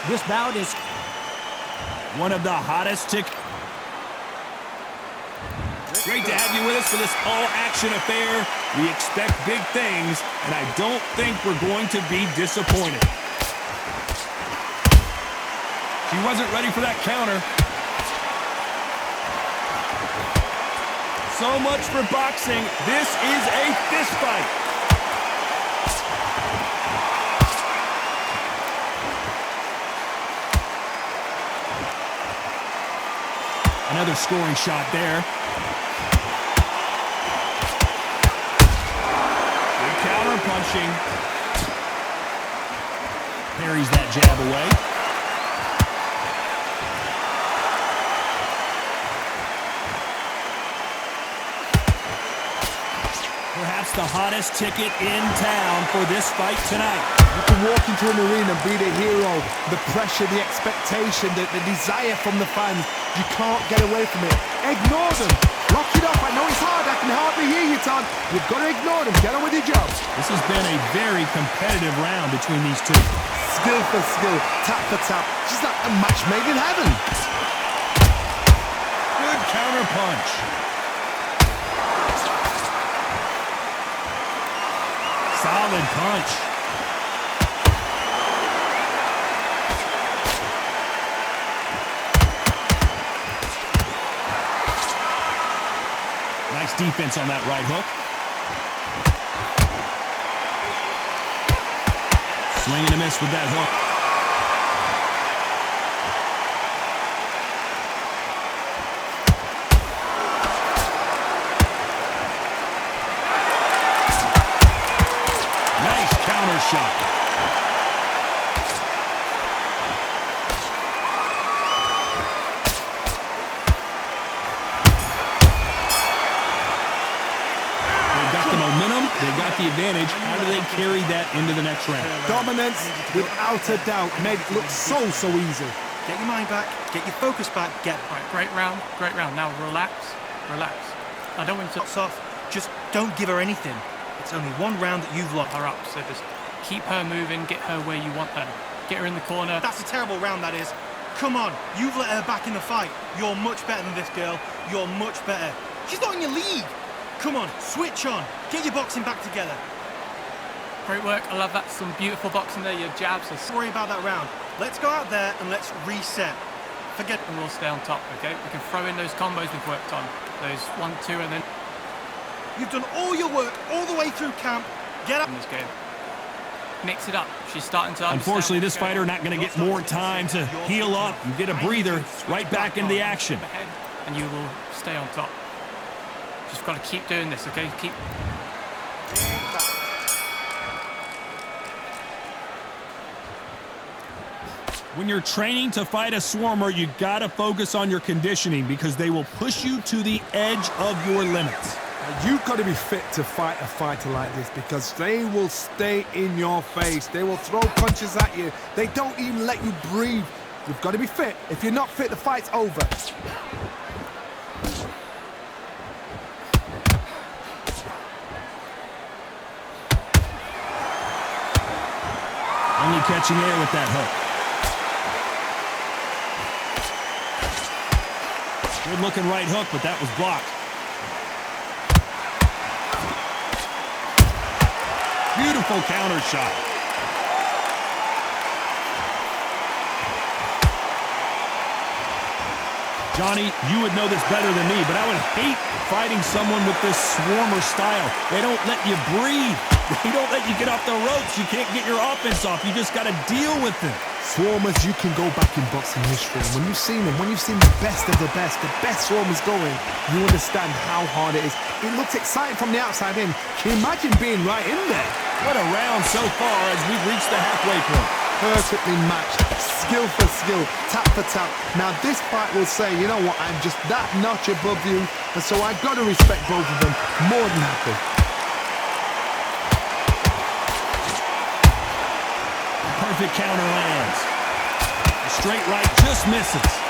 This bout is one of the hottest tick. Great to have you with us for this all-action affair. We expect big things, and I don't think we're going to be disappointed. She wasn't ready for that counter. So much for boxing. This is a fist fight. Another scoring shot there. Good counter punching. Parries that jab away. Perhaps the hottest ticket in town for this fight tonight. You can walk into an arena and be the hero. The pressure, the expectation, the desire from the fans. You can't get away from it. Ignore them. Lock it up. I know it's hard. I can hardly hear you, Tom. You've got to ignore them. Get on with your job. This has been a very competitive round between these two. Skill for skill, tap for tap. Just like a match made in heaven. Good counter punch. Solid punch. Nice defense on that right hook. Swing and a miss with that hook. Shot. They've got the momentum, they've got the advantage. How do they carry that into the next round? Dominance, without a doubt, made it look so easy. Get your mind back, get your focus back, get right. Great round, great round. Now relax. I don't want to off. Just don't give her anything. It's only one round that you've locked her up, so just keep her moving, get her where you want her. Get her in the corner. That's a terrible round, that is. Come on, you've let her back in the fight. You're much better than this girl. You're much better. She's not in your league. Come on, switch on. Get your boxing back together. Great work, I love that. Some beautiful boxing there, your jabs. Don't worry about that round. Let's go out there and let's reset. Forget and we'll stay on top, okay? We can throw in those combos we've worked on. Those 1, 2, and then... You've done all your work all the way through camp. Get up in this game. Mix it up. She's starting to understand. Unfortunately, this fighter not going to get more time to heal up and get a breather. Right back into the action. And you will stay on top. Just got to keep doing this, okay? Keep. When you're training to fight a swarmer, you got to focus on your conditioning because they will push you to the edge of your limits. You've got to be fit to fight a fighter like this because they will stay in your face. They will throw punches at you. They don't even let you breathe. You've got to be fit. If you're not fit, the fight's over. Only catching air with that hook. Good looking right hook, but that was blocked. Beautiful counter shot. Johnny, you would know this better than me, but I would hate fighting someone with this swarmer style. They don't let you breathe. They don't let you get off the ropes. You can't get your offense off. You just got to deal with them. Swarmers, you can go back in boxing history. And when you've seen them, when you've seen the best swarmers going, you understand how hard it is. It looks exciting from the outside in. Can you imagine being right in there? What a round so far as we've reached the halfway point. Perfectly matched, skill for skill, tap for tap. Now this fight will say, you know what, I'm just that notch above you, and so I've got to respect both of them more than happy. Perfect counter lands. A straight right just misses.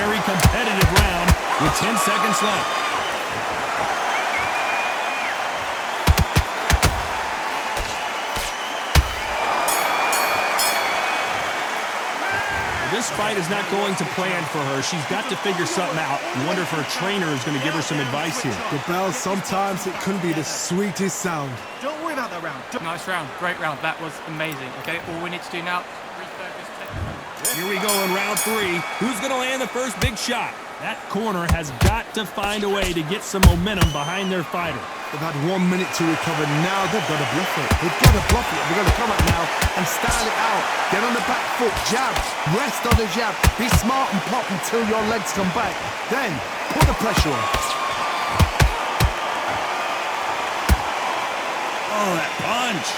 very competitive round with 10 seconds left. This fight is not going to plan for her. She's got to figure something out. I wonder if her trainer is going to give her some advice here. The bell, sometimes it can be the sweetest sound. Don't worry about that round. Nice round, great round. That was amazing. Okay, all we need to do now, refocus. Here we go in round 3. Who's going to land the first big shot? That corner has got to find a way to get some momentum behind their fighter. They've had 1 minute to recover. Now they've got to bluff it. They've got to bluff it. They've got to come up now and style it out. Get on the back foot, jab, rest on the jab. Be smart and pop until your legs come back. Then put the pressure on. Oh, that punch.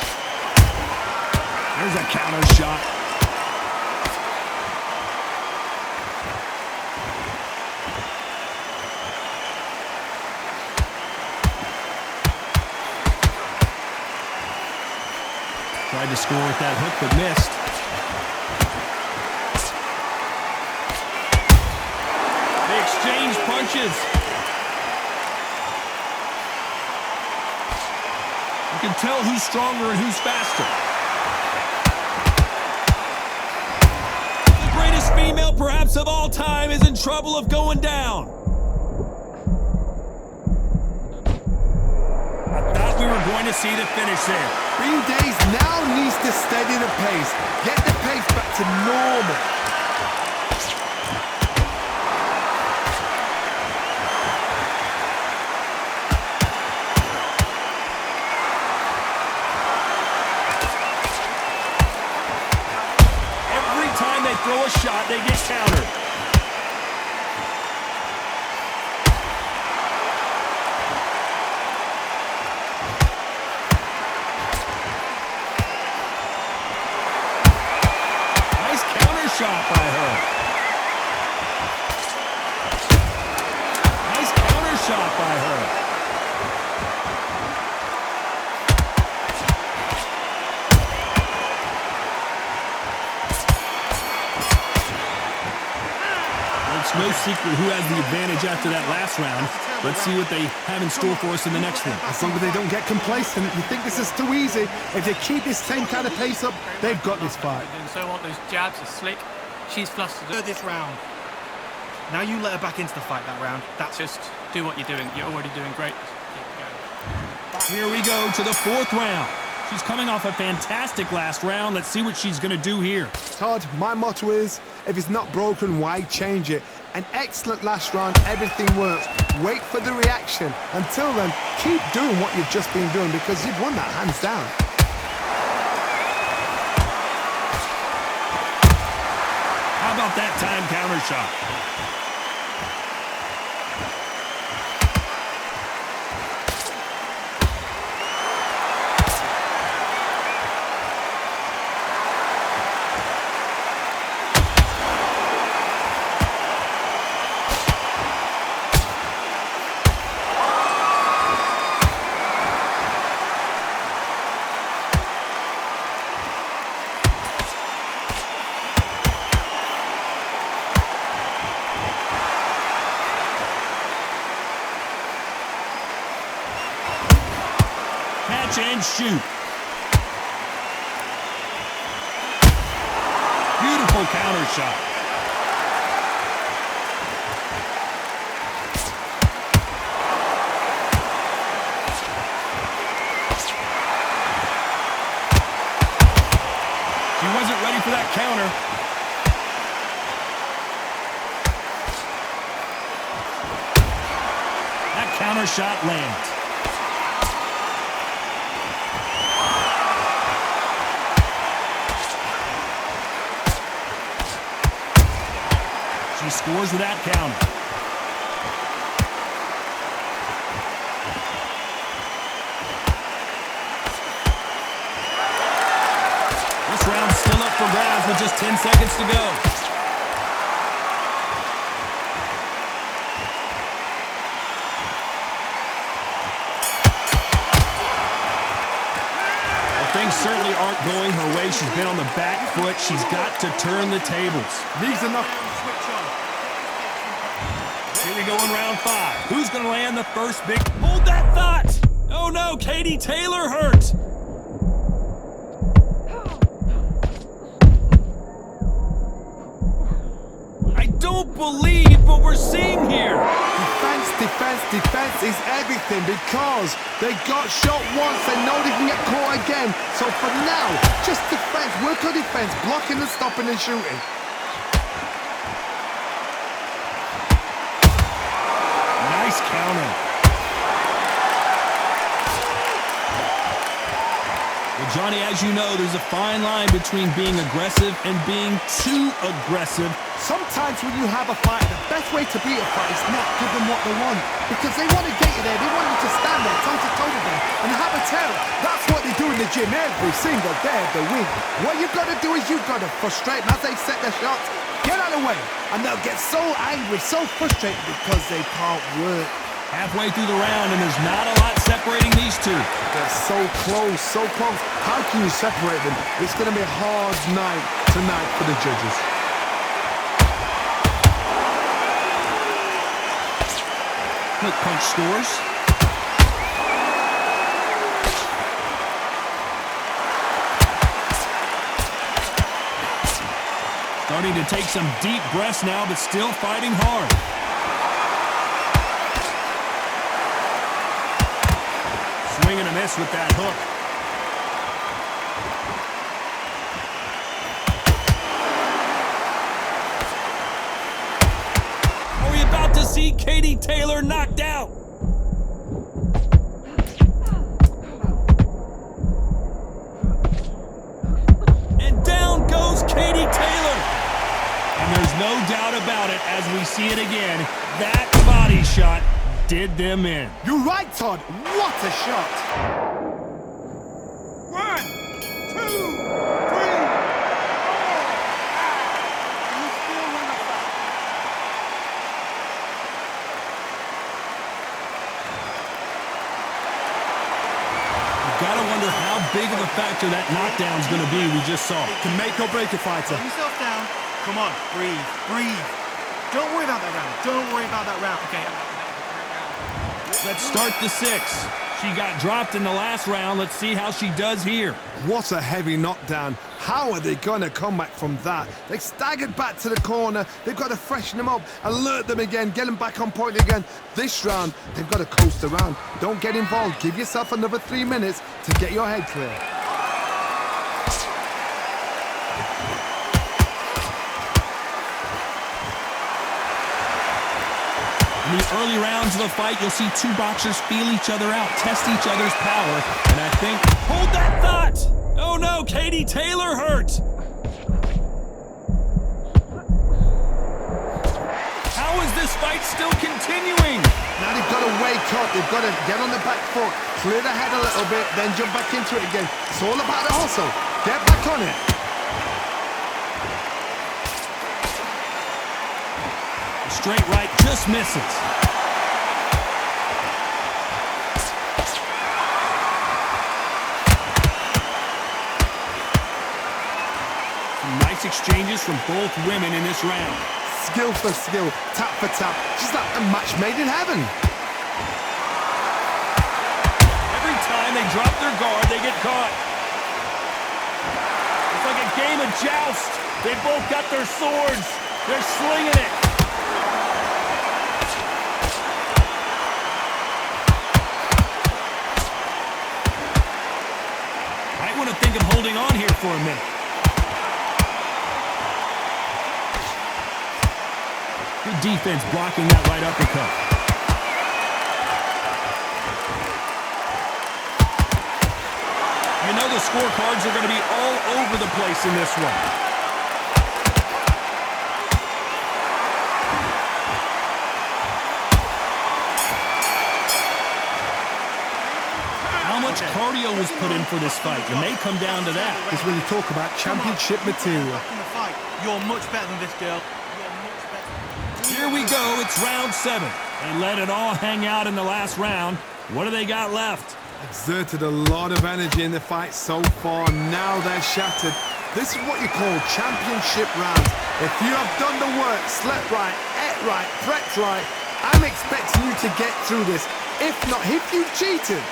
There's a counter shot. Tried to score with that hook, but missed. They exchange punches. You can tell who's stronger and who's faster. The greatest female, perhaps of all time, is in trouble of going down. I thought we were going to see the finish there. Green Days now needs to steady the pace. Get the pace back to normal. Every time they throw a shot, they get countered. Shot by her. Nice counter shot by her. It's no secret who has the advantage after that last round. Let's see what they have in store for us in the next one. As long as they don't get complacent, you think this is too easy. If they keep this same kind of pace up, they've got this fight. And so on, those jabs are slick. She's flustered. This round. Now you let her back into the fight that round. That's Just do what you're doing. You're already doing great. Keep going. Here we go to the 4th round. She's coming off a fantastic last round. Let's see what she's going to do here. Todd, my motto is, if it's not broken, why change it? An excellent last round, everything works. Wait for the reaction. Until then, keep doing what you've just been doing because you've won that hands down. How about that time counter shot? Catch and shoot. Beautiful counter shot. She wasn't ready for that counter. That counter shot lands. She scores with that counter. This round's still up for grabs with just 10 seconds to go. Well, things certainly aren't going her way. She's been on the back foot. She's got to turn the tables. These are not... switch on. Here we go in round 5. Who's going to land the first big... Hold that thought! Oh no, Katie Taylor hurt! I don't believe what we're seeing here! Defense is everything because they got shot once, they know they can get caught again. So for now, just defense, work on defense, blocking and stopping and shooting. Nice counter. Well, Johnny, as you know, there's a fine line between being aggressive and being too aggressive. Sometimes when you have a fight, the best way to beat a fight is not give them what they want. Because they want to get you there, they want you to stand there, toe-to-toe with them, and have a tell. That's what they do in the gym every single day of the week. What you've got to do is you've got to frustrate them as they set their shots, get out of the way, and they'll get so angry, so frustrated because they can't work. Halfway through the round, and there's not a lot separating these two. They're so close, so close. How can you separate them? It's going to be a hard night tonight for the judges. Quick punch scores. Starting to take some deep breaths now, but still fighting hard. Swing and a miss with that hook. Are we about to see Katie Taylor knocked out? And down goes Katie Taylor. And there's no doubt about it as we see it again. That body shot did them in. You're right, Todd. What a shot. 1, 2, 3, 4. Gotta wonder how big of a factor that knockdown's gonna be we just saw. Can make or break a fighter. Calm yourself down. Come on, breathe. Don't worry about that round. Don't worry about that round. Okay. Let's start the 6. She got dropped in the last round. Let's see how she does here. What a heavy knockdown. How are they going to come back from that? They staggered back to the corner. They've got to freshen them up, alert them again, get them back on point again. This round, they've got to coast around. Don't get involved. Give yourself another 3 minutes to get your head clear. In the early rounds of the fight, you'll see two boxers feel each other out, test each other's power, and I think... Hold that thought! Oh no, Katie Taylor hurt! How is this fight still continuing? Now they've got to wake up. They've got to get on the back foot, clear the head a little bit, then jump back into it again. It's all about the hustle. Get back on it. Straight right just misses. Some nice exchanges from both women in this round. Skill for skill, tap for tap, just like a match made in heaven. Every time they drop their guard, they get caught. It's like a game of joust. They both got their swords. They're slinging it. Might want to think of holding on here for a minute. Good defense blocking that right uppercut. You know the scorecards are going to be all over the place in this one. How much cardio was put in for this fight? It may come down to that. It's when you talk about championship material. Back in the fight. You're much better than this girl. You're much better. Here we go, it's round 7. They let it all hang out in the last round. What do they got left? Exerted a lot of energy in the fight so far. Now they're shattered. This is what you call championship rounds. If you have done the work, slept right, ate right, prepped right, I'm expecting you to get through this. If not, if you've cheated,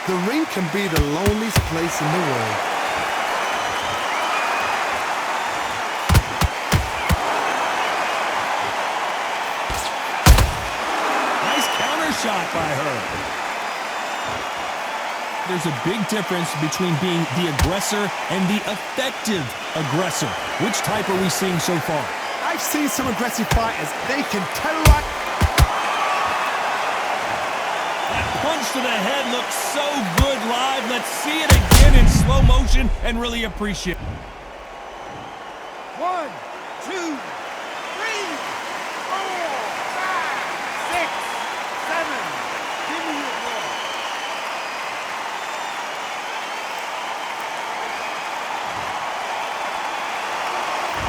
the ring can be the loneliest place in the world. Nice counter shot by her. There's a big difference between being the aggressor and the effective aggressor. Which type are we seeing so far? I've seen some aggressive fighters. They can terrorize. That punch to the head looks so good live. Let's see it again in slow motion and really appreciate it. 1, 2, 3, 4, 5, 6, 7. Give me your ball.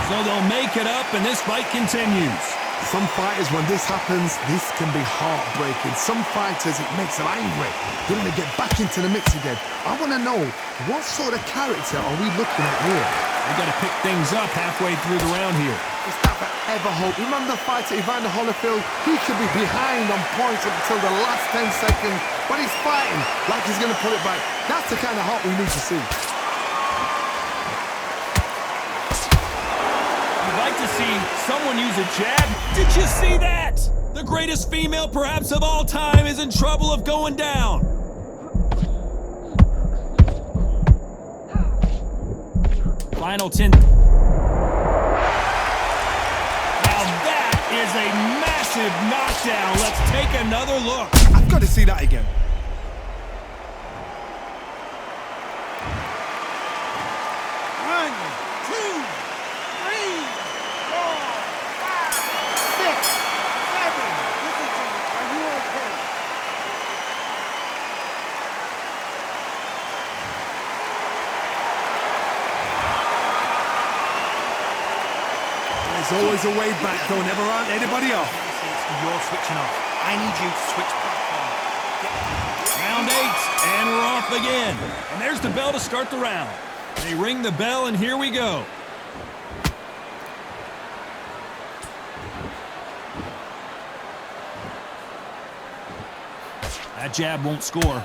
So they'll make it up, and this fight continues. Some fighters, when this happens, this can be heartbreaking. Some fighters, it makes them angry. They want to get back into the mix again. I want to know, what sort of character are we looking at here? We got to pick things up halfway through the round here. Is that ever hope? Remember the fighter Evander Holyfield? He could be behind on points up until the last 10 seconds, but he's fighting like he's going to pull it back. That's the kind of hope we need to see. To see someone use a jab. Did you see that? The greatest female perhaps of all time is in trouble of going down. Final 10. Now that is a massive knockdown. Let's take another look. I've got to see that again. There's always a way back, don't ever run anybody off. You're switching off. I need you to switch platform. Round 8, and we're off again. And there's the bell to start the round. They ring the bell, and here we go. That jab won't score.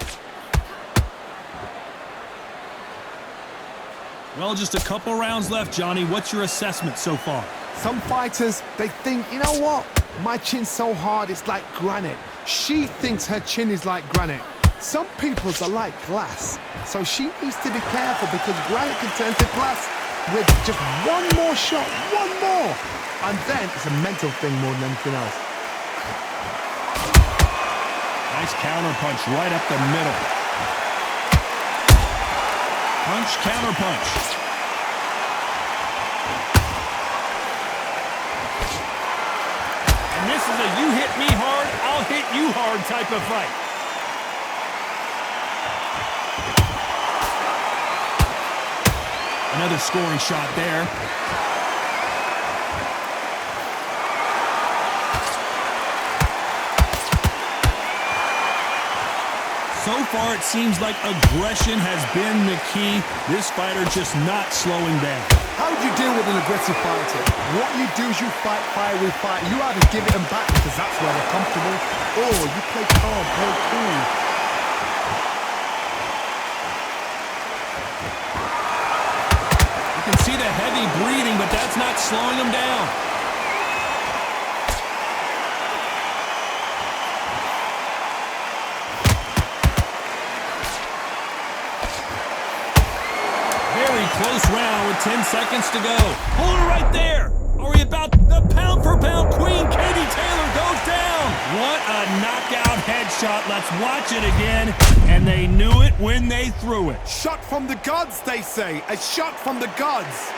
Well, just a couple rounds left, Johnny. What's your assessment so far? Some fighters, they think, you know what? My chin's so hard, it's like granite. She thinks her chin is like granite. Some people's are like glass. So she needs to be careful because granite can turn to glass with just one more shot, one more. And then it's a mental thing more than anything else. Nice counter punch right up the middle. Punch, counter punch. And this is a you hit me hard, I'll hit you hard type of fight. Another scoring shot there. So far, it seems like aggression has been the key. This fighter just not slowing down. How do you deal with an aggressive fighter? What you do is you fight fire with fire. You either give it them back because that's where they're comfortable, or you play calm, play cool. You can see the heavy breathing, but that's not slowing him down. Close round with 10 seconds to go. Hold it right there. Are we about the pound-for-pound queen? Katie Taylor goes down. What a knockout headshot. Let's watch it again. And they knew it when they threw it. Shot from the gods, they say. A shot from the gods.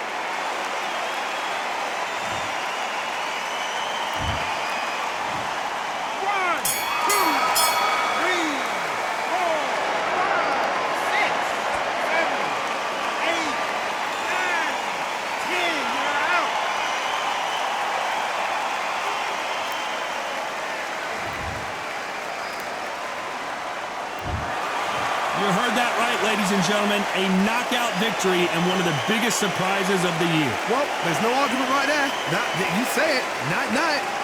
You heard that right, ladies and gentlemen. A knockout victory and one of the biggest surprises of the year. Well, there's no argument right there. You say it. Night-night.